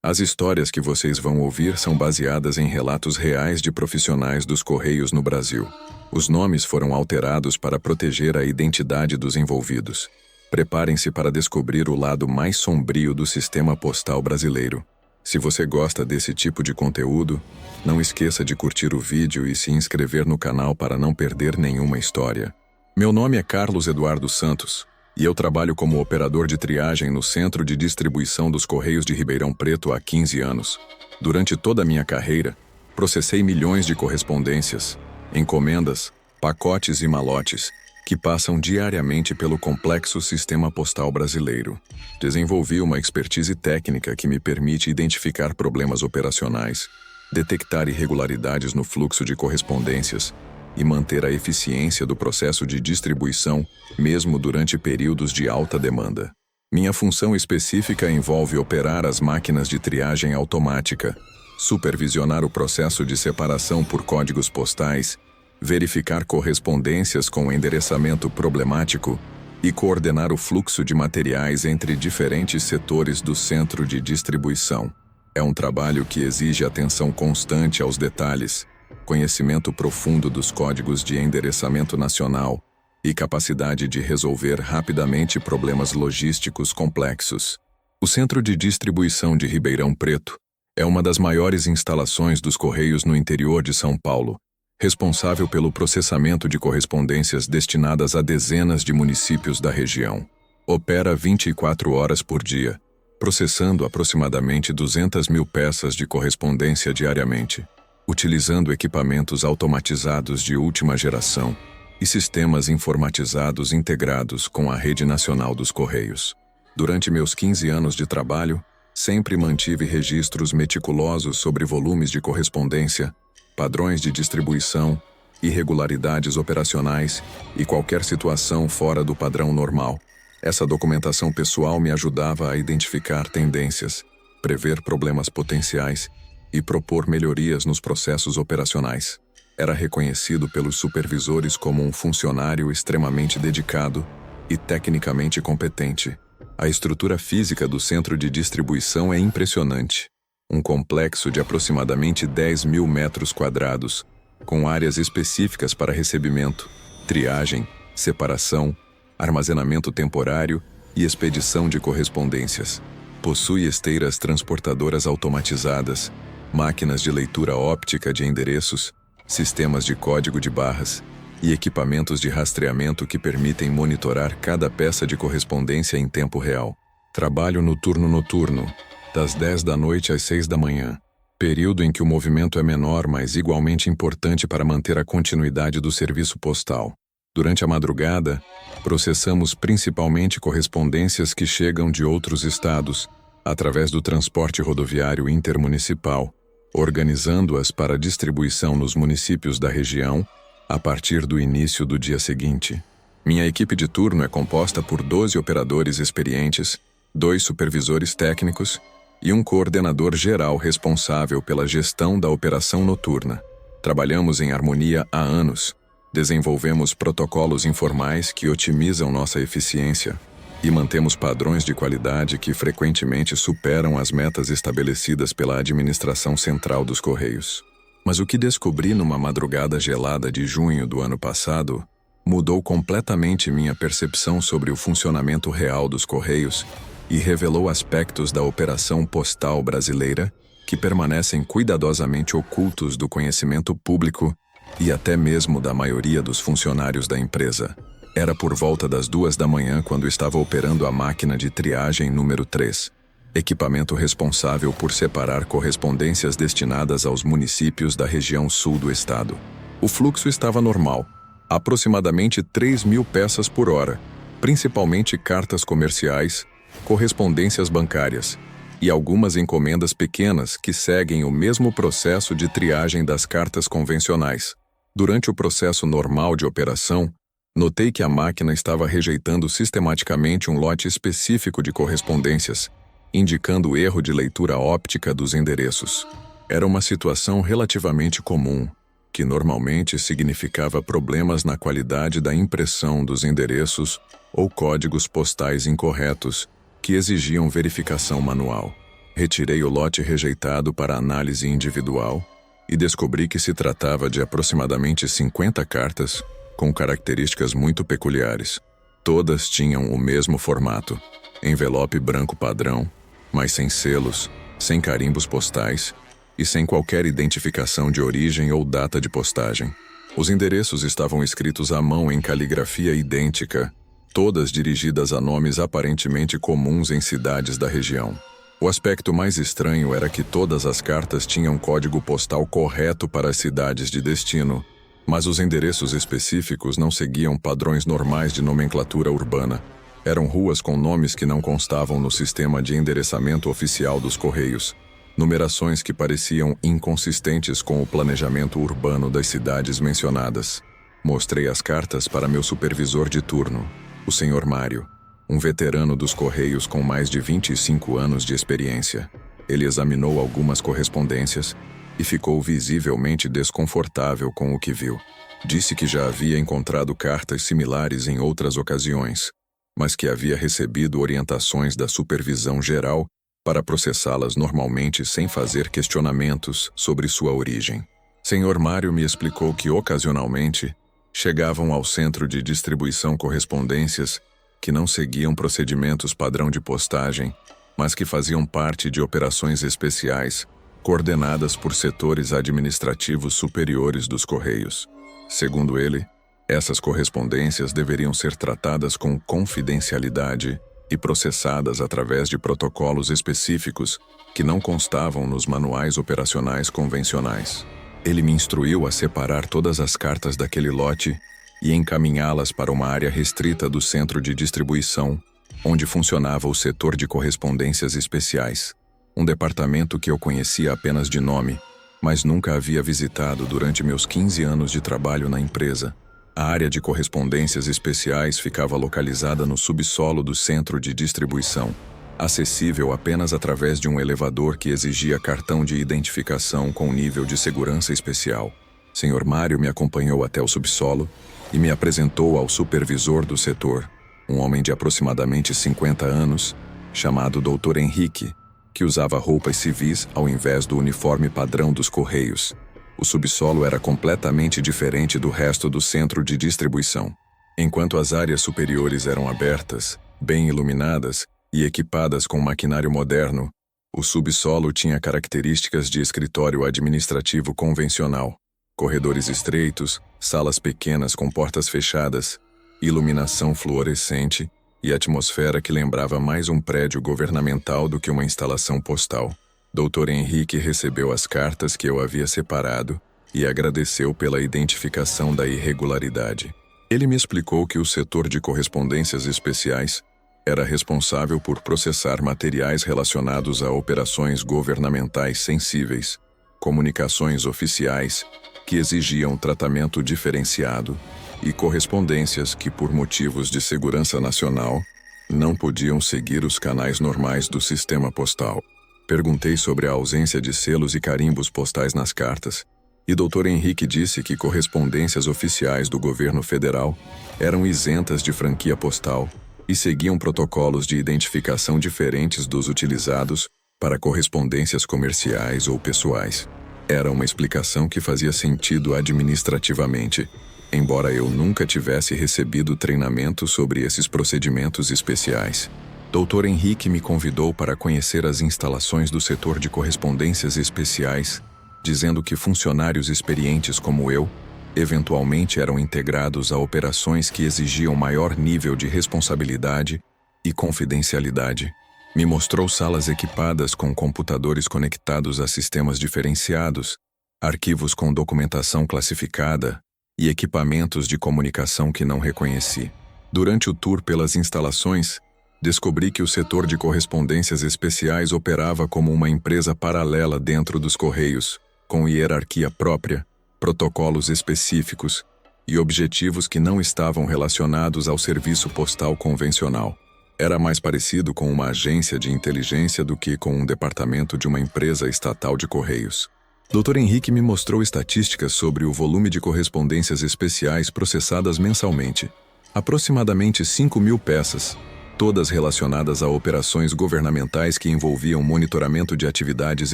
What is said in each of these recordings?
As histórias que vocês vão ouvir são baseadas em relatos reais de profissionais dos Correios no Brasil. Os nomes foram alterados para proteger a identidade dos envolvidos. Preparem-se para descobrir o lado mais sombrio do sistema postal brasileiro. Se você gosta desse tipo de conteúdo, não esqueça de curtir o vídeo e se inscrever no canal para não perder nenhuma história. Meu nome é Carlos Eduardo Santos, e eu trabalho como operador de triagem no Centro de Distribuição dos Correios de Ribeirão Preto há 15 anos. Durante toda a minha carreira, processei milhões de correspondências, encomendas, pacotes e malotes, que passam diariamente pelo complexo sistema postal brasileiro. Desenvolvi uma expertise técnica que me permite identificar problemas operacionais, detectar irregularidades no fluxo de correspondências e manter a eficiência do processo de distribuição, mesmo durante períodos de alta demanda. Minha função específica envolve operar as máquinas de triagem automática, supervisionar o processo de separação por códigos postais, verificar correspondências com endereçamento problemático e coordenar o fluxo de materiais entre diferentes setores do centro de distribuição. É um trabalho que exige atenção constante aos detalhes, conhecimento profundo dos códigos de endereçamento nacional e capacidade de resolver rapidamente problemas logísticos complexos. O Centro de Distribuição de Ribeirão Preto é uma das maiores instalações dos Correios no interior de São Paulo, responsável pelo processamento de correspondências destinadas a dezenas de municípios da região. Opera 24 horas por dia, processando aproximadamente 200 mil peças de correspondência diariamente, utilizando equipamentos automatizados de última geração e sistemas informatizados integrados com a Rede Nacional dos Correios. Durante meus 15 anos de trabalho, sempre mantive registros meticulosos sobre volumes de correspondência, padrões de distribuição, irregularidades operacionais e qualquer situação fora do padrão normal. Essa documentação pessoal me ajudava a identificar tendências, prever problemas potenciais e propor melhorias nos processos operacionais. Era reconhecido pelos supervisores como um funcionário extremamente dedicado e tecnicamente competente. A estrutura física do centro de distribuição é impressionante. Um complexo de aproximadamente 10 mil metros quadrados, com áreas específicas para recebimento, triagem, separação, armazenamento temporário e expedição de correspondências. Possui esteiras transportadoras automatizadas, máquinas de leitura óptica de endereços, sistemas de código de barras e equipamentos de rastreamento que permitem monitorar cada peça de correspondência em tempo real. Trabalho no turno noturno, das 10 da noite às 6 da manhã, período em que o movimento é menor, mas igualmente importante para manter a continuidade do serviço postal. Durante a madrugada, processamos principalmente correspondências que chegam de outros estados, através do transporte rodoviário intermunicipal, organizando-as para distribuição nos municípios da região a partir do início do dia seguinte. Minha equipe de turno é composta por 12 operadores experientes, 2 supervisores técnicos e um coordenador geral responsável pela gestão da operação noturna. Trabalhamos em harmonia há anos, desenvolvemos protocolos informais que otimizam nossa eficiência e mantemos padrões de qualidade que frequentemente superam as metas estabelecidas pela Administração Central dos Correios. Mas o que descobri numa madrugada gelada de junho do ano passado mudou completamente minha percepção sobre o funcionamento real dos Correios e revelou aspectos da operação postal brasileira que permanecem cuidadosamente ocultos do conhecimento público e até mesmo da maioria dos funcionários da empresa. Era por volta das 2 da manhã quando estava operando a máquina de triagem número 3, equipamento responsável por separar correspondências destinadas aos municípios da região sul do estado. O fluxo estava normal, aproximadamente 3 mil peças por hora, principalmente cartas comerciais, correspondências bancárias e algumas encomendas pequenas que seguem o mesmo processo de triagem das cartas convencionais. Durante o processo normal de operação, notei que a máquina estava rejeitando sistematicamente um lote específico de correspondências, indicando erro de leitura óptica dos endereços. Era uma situação relativamente comum, que normalmente significava problemas na qualidade da impressão dos endereços ou códigos postais incorretos, que exigiam verificação manual. Retirei o lote rejeitado para análise individual e descobri que se tratava de aproximadamente 50 cartas com características muito peculiares. Todas tinham o mesmo formato, envelope branco padrão, mas sem selos, sem carimbos postais e sem qualquer identificação de origem ou data de postagem. Os endereços estavam escritos à mão em caligrafia idêntica, todas dirigidas a nomes aparentemente comuns em cidades da região. O aspecto mais estranho era que todas as cartas tinham código postal correto para as cidades de destino, mas os endereços específicos não seguiam padrões normais de nomenclatura urbana. Eram ruas com nomes que não constavam no sistema de endereçamento oficial dos Correios, numerações que pareciam inconsistentes com o planejamento urbano das cidades mencionadas. Mostrei as cartas para meu supervisor de turno, o Sr. Mário, um veterano dos Correios com mais de 25 anos de experiência. Ele examinou algumas correspondências e ficou visivelmente desconfortável com o que viu. Disse que já havia encontrado cartas similares em outras ocasiões, mas que havia recebido orientações da supervisão geral para processá-las normalmente sem fazer questionamentos sobre sua origem. Sr. Mário me explicou que, ocasionalmente, chegavam ao centro de distribuição correspondências que não seguiam procedimentos padrão de postagem, mas que faziam parte de operações especiais, coordenadas por setores administrativos superiores dos Correios. Segundo ele, essas correspondências deveriam ser tratadas com confidencialidade e processadas através de protocolos específicos que não constavam nos manuais operacionais convencionais. Ele me instruiu a separar todas as cartas daquele lote e encaminhá-las para uma área restrita do centro de distribuição, onde funcionava o setor de correspondências especiais, um departamento que eu conhecia apenas de nome, mas nunca havia visitado durante meus 15 anos de trabalho na empresa. A área de correspondências especiais ficava localizada no subsolo do centro de distribuição, acessível apenas através de um elevador que exigia cartão de identificação com nível de segurança especial. Sr. Mário me acompanhou até o subsolo e me apresentou ao supervisor do setor, um homem de aproximadamente 50 anos, chamado Dr. Henrique, que usava roupas civis ao invés do uniforme padrão dos Correios. O subsolo era completamente diferente do resto do centro de distribuição. Enquanto as áreas superiores eram abertas, bem iluminadas e equipadas com maquinário moderno, o subsolo tinha características de escritório administrativo convencional. Corredores estreitos, salas pequenas com portas fechadas, iluminação fluorescente e atmosfera que lembrava mais um prédio governamental do que uma instalação postal. Dr. Henrique recebeu as cartas que eu havia separado e agradeceu pela identificação da irregularidade. Ele me explicou que o setor de correspondências especiais era responsável por processar materiais relacionados a operações governamentais sensíveis, comunicações oficiais que exigiam tratamento diferenciado e correspondências que, por motivos de segurança nacional, não podiam seguir os canais normais do sistema postal. Perguntei sobre a ausência de selos e carimbos postais nas cartas, e Dr. Henrique disse que correspondências oficiais do governo federal eram isentas de franquia postal e seguiam protocolos de identificação diferentes dos utilizados para correspondências comerciais ou pessoais. Era uma explicação que fazia sentido administrativamente, embora eu nunca tivesse recebido treinamento sobre esses procedimentos especiais. Dr. Henrique me convidou para conhecer as instalações do setor de correspondências especiais, dizendo que funcionários experientes como eu, eventualmente eram integrados a operações que exigiam maior nível de responsabilidade e confidencialidade. Me mostrou salas equipadas com computadores conectados a sistemas diferenciados, arquivos com documentação classificada e equipamentos de comunicação que não reconheci. Durante o tour pelas instalações, descobri que o setor de correspondências especiais operava como uma empresa paralela dentro dos Correios, com hierarquia própria, protocolos específicos e objetivos que não estavam relacionados ao serviço postal convencional. Era mais parecido com uma agência de inteligência do que com um departamento de uma empresa estatal de Correios. Dr. Henrique me mostrou estatísticas sobre o volume de correspondências especiais processadas mensalmente, aproximadamente 5.000 peças, todas relacionadas a operações governamentais que envolviam monitoramento de atividades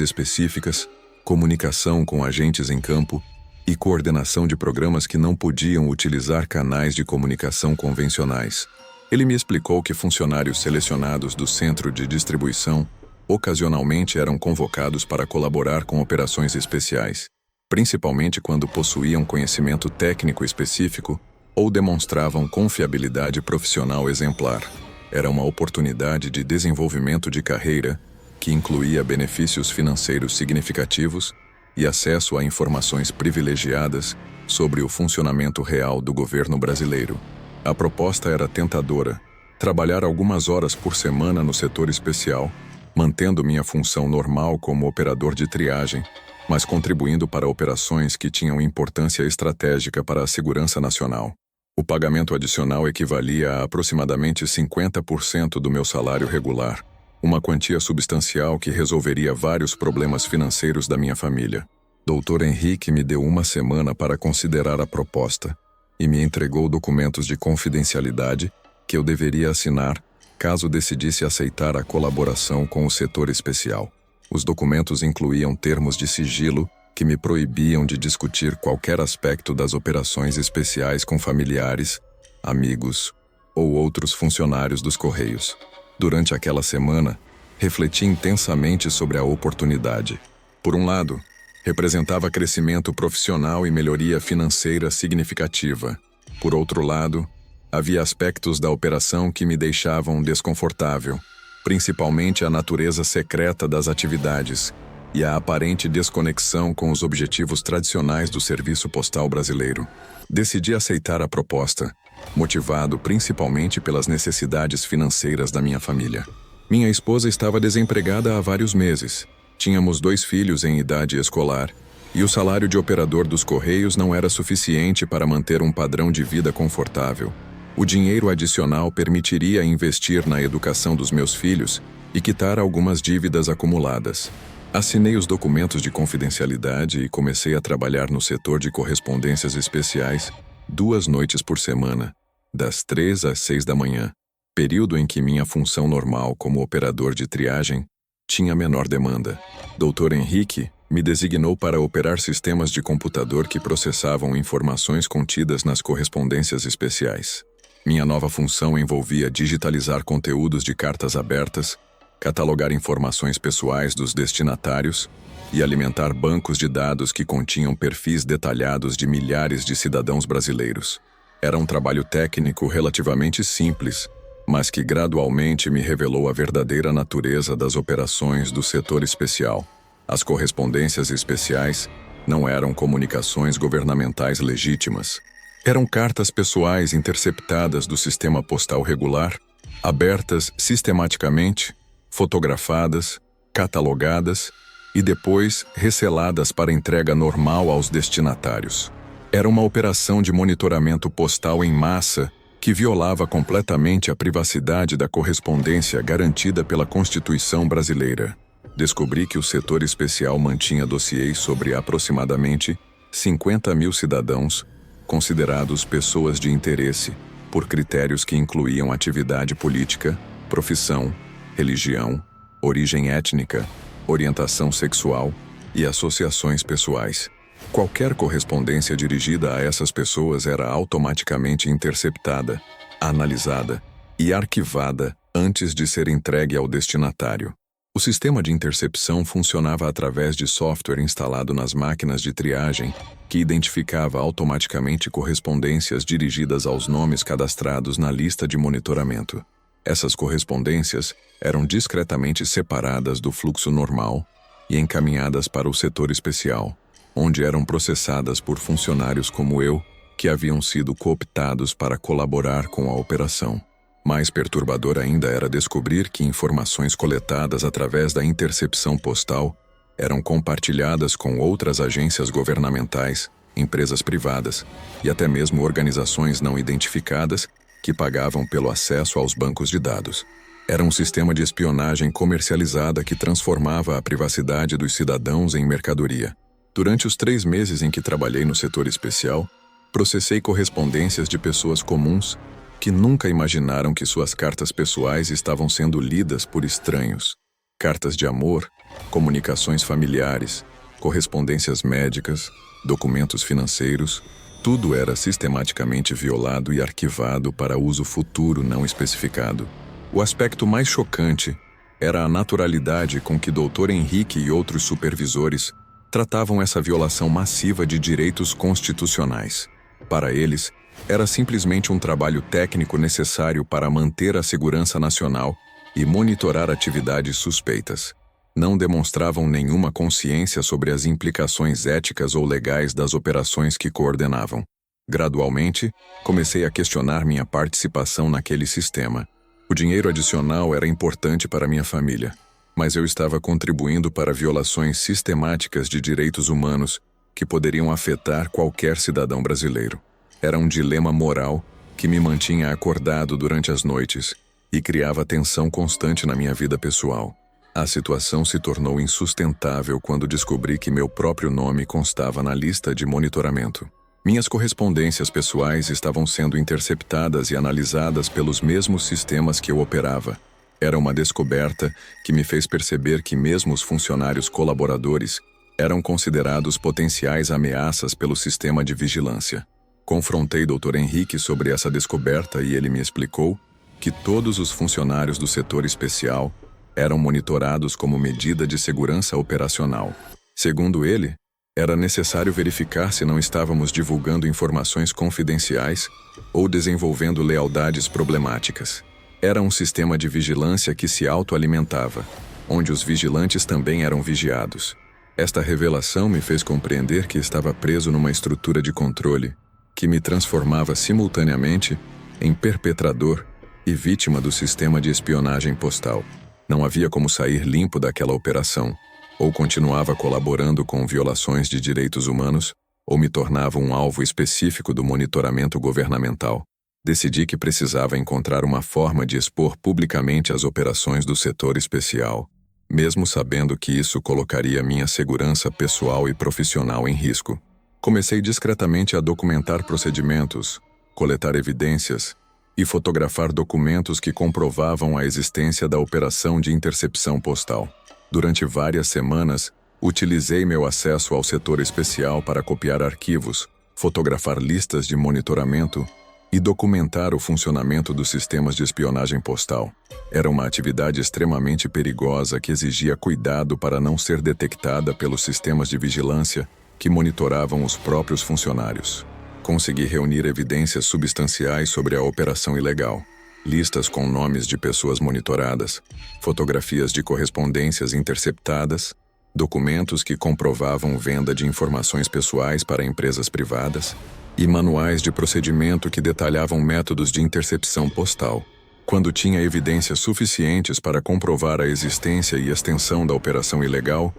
específicas, comunicação com agentes em campo e coordenação de programas que não podiam utilizar canais de comunicação convencionais. Ele me explicou que funcionários selecionados do centro de distribuição ocasionalmente eram convocados para colaborar com operações especiais, principalmente quando possuíam conhecimento técnico específico ou demonstravam confiabilidade profissional exemplar. Era uma oportunidade de desenvolvimento de carreira que incluía benefícios financeiros significativos e acesso a informações privilegiadas sobre o funcionamento real do governo brasileiro. A proposta era tentadora: trabalhar algumas horas por semana no setor especial, mantendo minha função normal como operador de triagem, mas contribuindo para operações que tinham importância estratégica para a segurança nacional. O pagamento adicional equivalia a aproximadamente 50% do meu salário regular, uma quantia substancial que resolveria vários problemas financeiros da minha família. Dr. Henrique me deu uma semana para considerar a proposta e me entregou documentos de confidencialidade que eu deveria assinar caso decidisse aceitar a colaboração com o setor especial. Os documentos incluíam termos de sigilo que me proibiam de discutir qualquer aspecto das operações especiais com familiares, amigos ou outros funcionários dos Correios. Durante aquela semana, refleti intensamente sobre a oportunidade. Por um lado, representava crescimento profissional e melhoria financeira significativa. Por outro lado, havia aspectos da operação que me deixavam desconfortável, principalmente a natureza secreta das atividades e a aparente desconexão com os objetivos tradicionais do serviço postal brasileiro. Decidi aceitar a proposta, motivado principalmente pelas necessidades financeiras da minha família. Minha esposa estava desempregada há vários meses. Tínhamos 2 filhos em idade escolar, e o salário de operador dos Correios não era suficiente para manter um padrão de vida confortável. O dinheiro adicional permitiria investir na educação dos meus filhos e quitar algumas dívidas acumuladas. Assinei os documentos de confidencialidade e comecei a trabalhar no setor de correspondências especiais 2 noites por semana, das 3 às 6 da manhã, período em que minha função normal como operador de triagem tinha menor demanda. Dr. Henrique me designou para operar sistemas de computador que processavam informações contidas nas correspondências especiais. Minha nova função envolvia digitalizar conteúdos de cartas abertas, catalogar informações pessoais dos destinatários e alimentar bancos de dados que continham perfis detalhados de milhares de cidadãos brasileiros. Era um trabalho técnico relativamente simples, mas que gradualmente me revelou a verdadeira natureza das operações do setor especial. As correspondências especiais não eram comunicações governamentais legítimas. Eram cartas pessoais interceptadas do sistema postal regular, abertas sistematicamente, fotografadas, catalogadas e depois receladas para entrega normal aos destinatários. Era uma operação de monitoramento postal em massa que violava completamente a privacidade da correspondência garantida pela Constituição brasileira. Descobri que o setor especial mantinha dossiês sobre aproximadamente 50 mil cidadãos, considerados pessoas de interesse, por critérios que incluíam atividade política, profissão, religião, origem étnica, orientação sexual e associações pessoais. Qualquer correspondência dirigida a essas pessoas era automaticamente interceptada, analisada e arquivada antes de ser entregue ao destinatário. O sistema de intercepção funcionava através de software instalado nas máquinas de triagem, que identificava automaticamente correspondências dirigidas aos nomes cadastrados na lista de monitoramento. Essas correspondências eram discretamente separadas do fluxo normal e encaminhadas para o setor especial, onde eram processadas por funcionários como eu, que haviam sido cooptados para colaborar com a operação. Mais perturbador ainda era descobrir que informações coletadas através da intercepção postal eram compartilhadas com outras agências governamentais, empresas privadas e até mesmo organizações não identificadas que pagavam pelo acesso aos bancos de dados. Era um sistema de espionagem comercializada que transformava a privacidade dos cidadãos em mercadoria. Durante os 3 meses em que trabalhei no setor especial, processei correspondências de pessoas comuns que nunca imaginaram que suas cartas pessoais estavam sendo lidas por estranhos. Cartas de amor, comunicações familiares, correspondências médicas, documentos financeiros, tudo era sistematicamente violado e arquivado para uso futuro não especificado. O aspecto mais chocante era a naturalidade com que Dr. Henrique e outros supervisores tratavam essa violação massiva de direitos constitucionais. Para eles, era simplesmente um trabalho técnico necessário para manter a segurança nacional e monitorar atividades suspeitas. Não demonstravam nenhuma consciência sobre as implicações éticas ou legais das operações que coordenavam. Gradualmente, comecei a questionar minha participação naquele sistema. O dinheiro adicional era importante para minha família, mas eu estava contribuindo para violações sistemáticas de direitos humanos que poderiam afetar qualquer cidadão brasileiro. Era um dilema moral que me mantinha acordado durante as noites e criava tensão constante na minha vida pessoal. A situação se tornou insustentável quando descobri que meu próprio nome constava na lista de monitoramento. Minhas correspondências pessoais estavam sendo interceptadas e analisadas pelos mesmos sistemas que eu operava. Era uma descoberta que me fez perceber que mesmo os funcionários colaboradores eram considerados potenciais ameaças pelo sistema de vigilância. Confrontei Dr. Henrique sobre essa descoberta e ele me explicou que todos os funcionários do setor especial eram monitorados como medida de segurança operacional. Segundo ele, era necessário verificar se não estávamos divulgando informações confidenciais ou desenvolvendo lealdades problemáticas. Era um sistema de vigilância que se autoalimentava, onde os vigilantes também eram vigiados. Esta revelação me fez compreender que estava preso numa estrutura de controle que me transformava simultaneamente em perpetrador e vítima do sistema de espionagem postal. Não havia como sair limpo daquela operação. Ou continuava colaborando com violações de direitos humanos, ou me tornava um alvo específico do monitoramento governamental. Decidi que precisava encontrar uma forma de expor publicamente as operações do setor especial, mesmo sabendo que isso colocaria minha segurança pessoal e profissional em risco. Comecei discretamente a documentar procedimentos, coletar evidências e fotografar documentos que comprovavam a existência da operação de intercepção postal. Durante várias semanas, utilizei meu acesso ao setor especial para copiar arquivos, fotografar listas de monitoramento e documentar o funcionamento dos sistemas de espionagem postal. Era uma atividade extremamente perigosa que exigia cuidado para não ser detectada pelos sistemas de vigilância que monitoravam os próprios funcionários. Consegui reunir evidências substanciais sobre a operação ilegal. Listas com nomes de pessoas monitoradas, fotografias de correspondências interceptadas, documentos que comprovavam venda de informações pessoais para empresas privadas e manuais de procedimento que detalhavam métodos de intercepção postal. Quando tinha evidências suficientes para comprovar a existência e extensão da operação ilegal,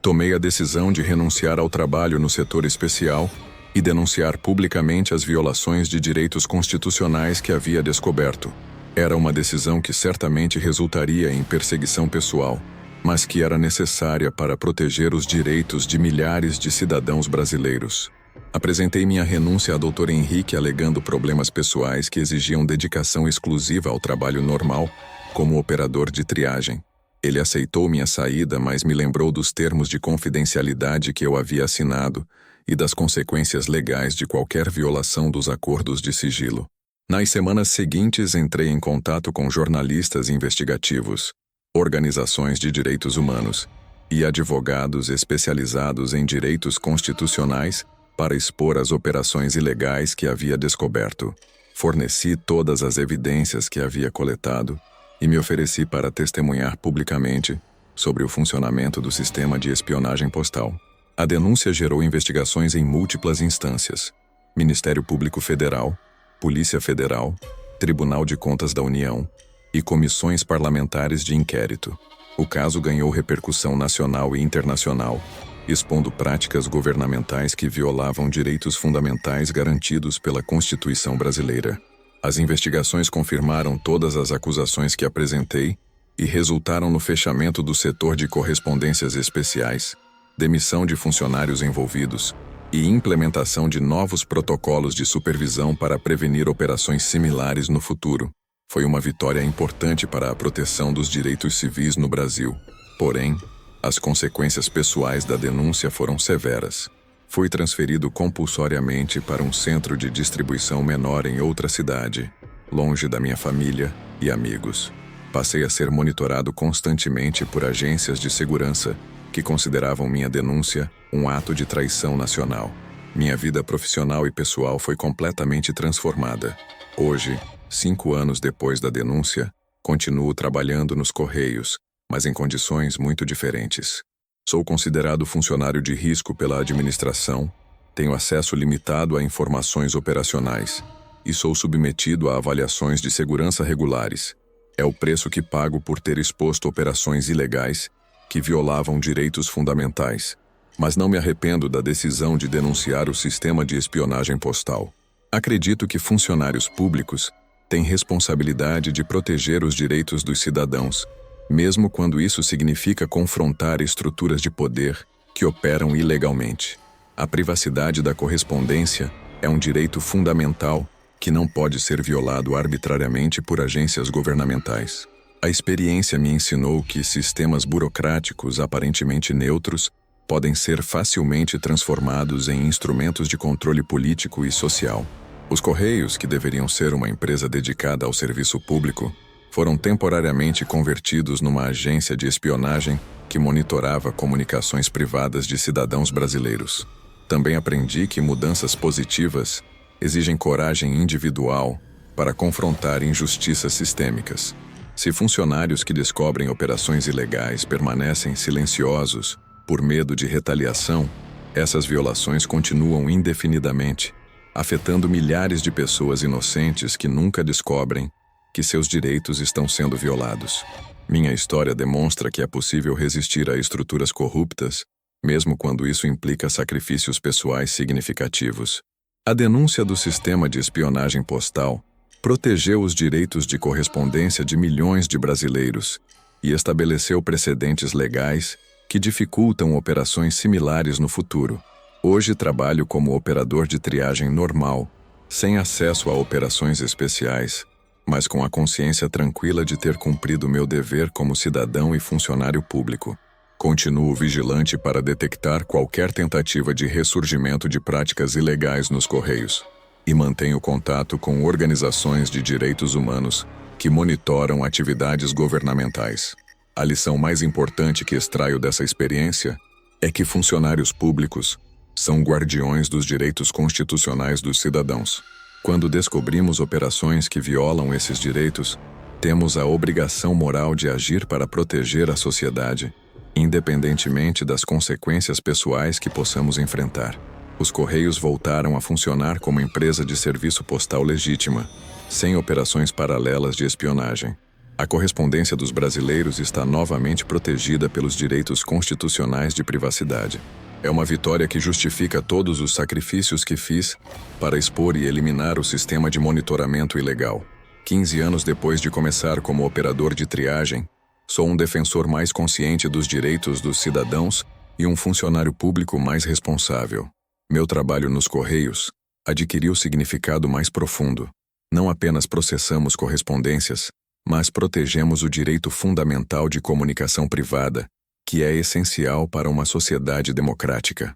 tomei a decisão de renunciar ao trabalho no setor especial e denunciar publicamente as violações de direitos constitucionais que havia descoberto. Era uma decisão que certamente resultaria em perseguição pessoal, mas que era necessária para proteger os direitos de milhares de cidadãos brasileiros. Apresentei minha renúncia a Dr. Henrique alegando problemas pessoais que exigiam dedicação exclusiva ao trabalho normal, como operador de triagem. Ele aceitou minha saída, mas me lembrou dos termos de confidencialidade que eu havia assinado e das consequências legais de qualquer violação dos acordos de sigilo. Nas semanas seguintes, entrei em contato com jornalistas investigativos, organizações de direitos humanos e advogados especializados em direitos constitucionais para expor as operações ilegais que havia descoberto. Forneci todas as evidências que havia coletado e me ofereci para testemunhar publicamente sobre o funcionamento do sistema de espionagem postal. A denúncia gerou investigações em múltiplas instâncias: Ministério Público Federal, Polícia Federal, Tribunal de Contas da União e comissões parlamentares de inquérito. O caso ganhou repercussão nacional e internacional, expondo práticas governamentais que violavam direitos fundamentais garantidos pela Constituição brasileira. As investigações confirmaram todas as acusações que apresentei e resultaram no fechamento do setor de correspondências especiais, demissão de funcionários envolvidos e implementação de novos protocolos de supervisão para prevenir operações similares no futuro. Foi uma vitória importante para a proteção dos direitos civis no Brasil. Porém, as consequências pessoais da denúncia foram severas. Fui transferido compulsoriamente para um centro de distribuição menor em outra cidade, longe da minha família e amigos. Passei a ser monitorado constantemente por agências de segurança que consideravam minha denúncia um ato de traição nacional. Minha vida profissional e pessoal foi completamente transformada. Hoje, 5 anos depois da denúncia, continuo trabalhando nos Correios, mas em condições muito diferentes. Sou considerado funcionário de risco pela administração, tenho acesso limitado a informações operacionais e sou submetido a avaliações de segurança regulares. É o preço que pago por ter exposto operações ilegais que violavam direitos fundamentais. Mas não me arrependo da decisão de denunciar o sistema de espionagem postal. Acredito que funcionários públicos têm responsabilidade de proteger os direitos dos cidadãos, mesmo quando isso significa confrontar estruturas de poder que operam ilegalmente. A privacidade da correspondência é um direito fundamental que não pode ser violado arbitrariamente por agências governamentais. A experiência me ensinou que sistemas burocráticos aparentemente neutros podem ser facilmente transformados em instrumentos de controle político e social. Os Correios, que deveriam ser uma empresa dedicada ao serviço público, foram temporariamente convertidos numa agência de espionagem que monitorava comunicações privadas de cidadãos brasileiros. Também aprendi que mudanças positivas exigem coragem individual para confrontar injustiças sistêmicas. Se funcionários que descobrem operações ilegais permanecem silenciosos por medo de retaliação, essas violações continuam indefinidamente, afetando milhares de pessoas inocentes que nunca descobrem que seus direitos estão sendo violados. Minha história demonstra que é possível resistir a estruturas corruptas, mesmo quando isso implica sacrifícios pessoais significativos. A denúncia do sistema de espionagem postal protegeu os direitos de correspondência de milhões de brasileiros e estabeleceu precedentes legais que dificultam operações similares no futuro. Hoje trabalho como operador de triagem normal, sem acesso a operações especiais, mas com a consciência tranquila de ter cumprido meu dever como cidadão e funcionário público. Continuo vigilante para detectar qualquer tentativa de ressurgimento de práticas ilegais nos Correios e mantenho contato com organizações de direitos humanos que monitoram atividades governamentais. A lição mais importante que extraio dessa experiência é que funcionários públicos são guardiões dos direitos constitucionais dos cidadãos. Quando descobrimos operações que violam esses direitos, temos a obrigação moral de agir para proteger a sociedade, independentemente das consequências pessoais que possamos enfrentar. Os Correios voltaram a funcionar como empresa de serviço postal legítima, sem operações paralelas de espionagem. A correspondência dos brasileiros está novamente protegida pelos direitos constitucionais de privacidade. É uma vitória que justifica todos os sacrifícios que fiz para expor e eliminar o sistema de monitoramento ilegal. 15 anos depois de começar como operador de triagem, sou um defensor mais consciente dos direitos dos cidadãos e um funcionário público mais responsável. Meu trabalho nos Correios adquiriu significado mais profundo. Não apenas processamos correspondências, mas protegemos o direito fundamental de comunicação privada, que é essencial para uma sociedade democrática.